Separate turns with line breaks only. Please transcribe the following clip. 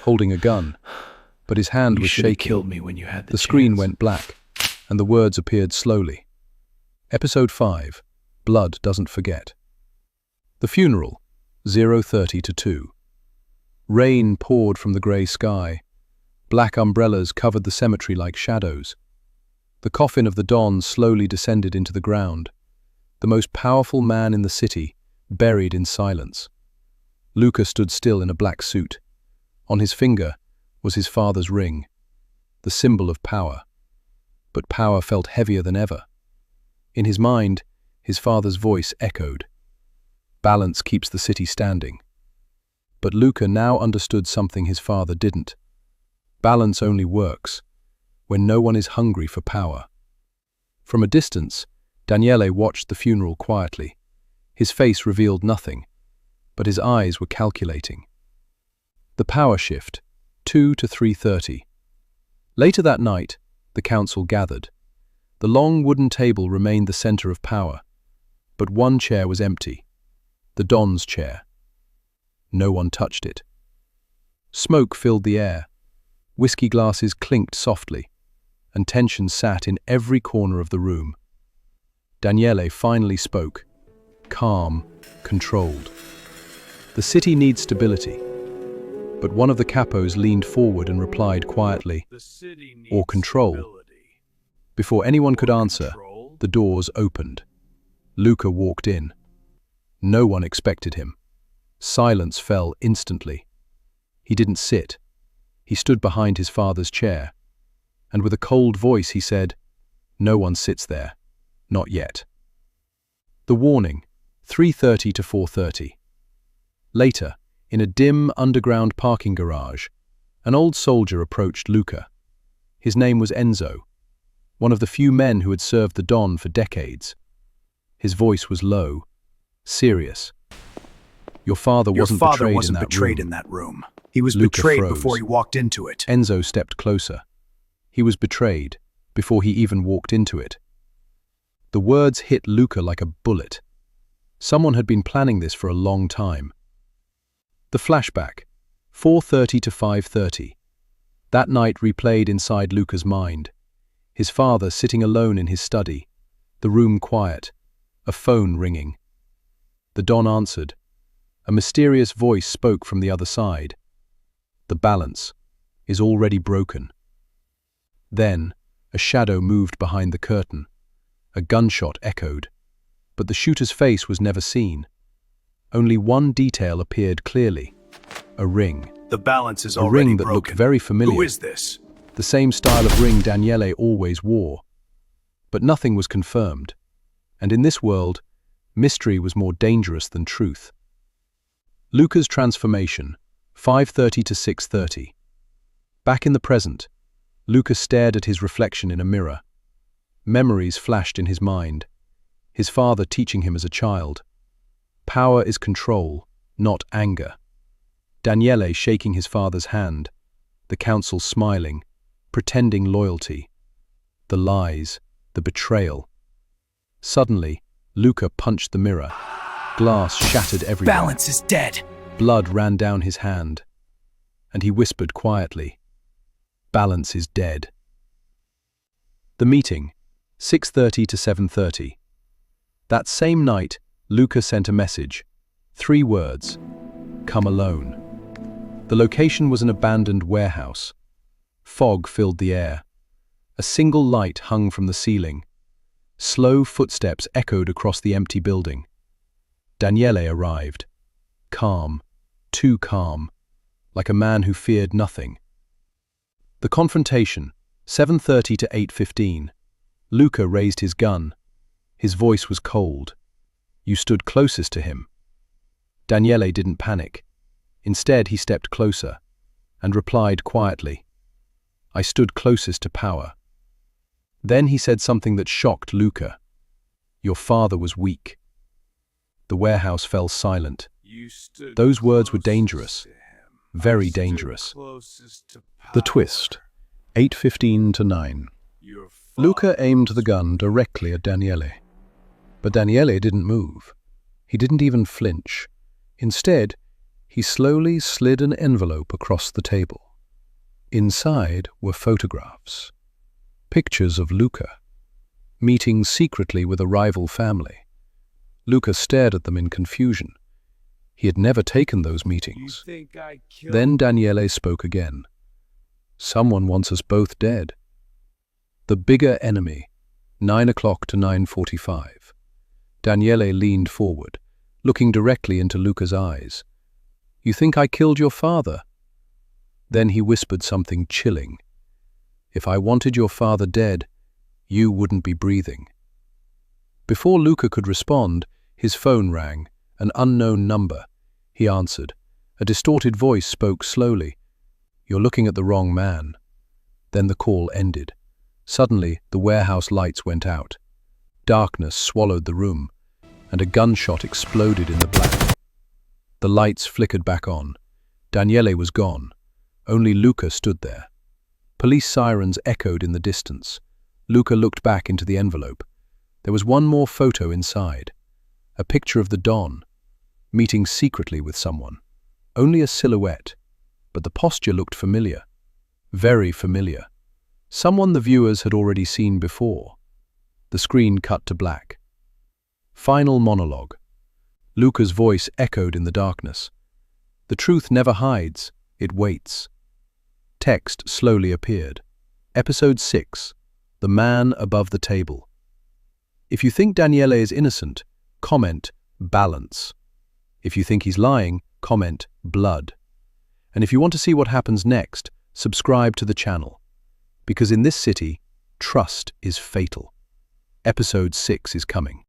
holding a gun, but his hand was shaking.
You should have killed me when you had the
screen
chance.
went black, and the words appeared slowly. Episode 5. Blood Doesn't Forget. The funeral, 0:30 to 2. Rain poured from the grey sky. Black umbrellas covered the cemetery like shadows. The coffin of the Don slowly descended into the ground, the most powerful man in the city, buried in silence. Luca stood still in a black suit. On his finger was his father's ring, the symbol of power. But power felt heavier than ever. In his mind, his father's voice echoed. Balance keeps the city standing. But Luca now understood something his father didn't. Balance only works when no one is hungry for power. From a distance, Daniele watched the funeral quietly. His face revealed nothing, but his eyes were calculating. The power shift, 2 to 3:30. Later that night, the council gathered. The long wooden table remained the center of power, but one chair was empty, the Don's chair. No one touched it. Smoke filled the air. Whiskey glasses clinked softly, and tension sat in every corner of the room. Daniele finally spoke, calm, controlled. The city needs stability. But one of the capos leaned forward and replied quietly, or control.
Stability.
Before anyone could answer,
Control.
the doors opened. Luca walked in. No one expected him. Silence fell instantly. He didn't sit. He stood behind his father's chair, and with a cold voice he said, "No one sits there. Not yet." The warning, 3:30 to 4:30. Later, in a dim underground parking garage, an old soldier approached Luca. His name was Enzo, one of the few men who had served the Don for decades. His voice was low, serious. Your father wasn't betrayed
in that room. He was
Luca
betrayed
froze.
before he walked into it.
Enzo stepped closer. He was betrayed before he even walked into it. The words hit Luca like a bullet. Someone had been planning this for a long time. The flashback, 4:30 to 5:30. That night replayed inside Luca's mind. His father sitting alone in his study, the room quiet, a phone ringing. The Don answered. A mysterious voice spoke from the other side. The balance is already broken. Then, a shadow moved behind the curtain. A gunshot echoed, but the shooter's face was never seen. Only one detail appeared clearly. A ring.
The balance is
A
already
ring that
broken.
looked very familiar.
Who is this?
The same style of ring Daniele always wore. But nothing was confirmed. And in this world, mystery was more dangerous than truth. Luca's transformation, 5:30 to 6:30. Back in the present, Luca stared at his reflection in a mirror. Memories flashed in his mind. His father teaching him as a child. Power is control, not anger. Daniele shaking his father's hand. The council smiling, pretending loyalty. The lies, the betrayal. Suddenly, Luca punched the mirror. Glass shattered everywhere.
Balance is dead.
Blood ran down his hand, and he whispered quietly, "Balance is dead." The meeting, 6:30 to 7:30. That same night, Luca sent a message. 3 words, "Come alone." The location was an abandoned warehouse. Fog filled the air. A single light hung from the ceiling. Slow footsteps echoed across the empty building. Daniele arrived. Calm, too calm, like a man who feared nothing. The confrontation, 7:30 to 8:15. Luca raised his gun. His voice was cold. You stood closest to him. Daniele didn't panic. Instead, he stepped closer and replied quietly, "I stood closest to power." Then he said something that shocked Luca. "Your father was weak." The warehouse fell silent. Those words were dangerous, very dangerous. The twist, 8:15 to 9. Luca aimed the gun directly at Daniele. But Daniele didn't move. He didn't even flinch. Instead, He slowly slid an envelope across the table. Inside were photographs. Pictures of Luca, meeting secretly with a rival family. Luca stared at them in confusion. He had never taken those meetings. Then Daniele spoke again. Someone wants us both dead. The bigger enemy, 9 o'clock to 9:45. Daniele leaned forward, looking directly into Luca's eyes. You think I killed your father? Then he whispered something chilling. If I wanted your father dead, you wouldn't be breathing. Before Luca could respond, his phone rang, an unknown number. He answered. A distorted voice spoke slowly. You're looking at the wrong man. Then the call ended. Suddenly, the warehouse lights went out. Darkness swallowed the room, and a gunshot exploded in the black. The lights flickered back on. Daniele was gone. Only Luca stood there. Police sirens echoed in the distance. Luca looked back into the envelope. There was one more photo inside. A picture of the Don, meeting secretly with someone. Only a silhouette, but the posture looked familiar. Very familiar. Someone the viewers had already seen before. The screen cut to black. Final monologue. Luca's voice echoed in the darkness. The truth never hides, it waits. Text slowly appeared. Episode 6. The Man Above the Table. If you think Daniele is innocent, comment balance. If you think he's lying, comment blood. And if you want to see what happens next, subscribe to the channel. Because in this city, trust is fatal. Episode 6 is coming.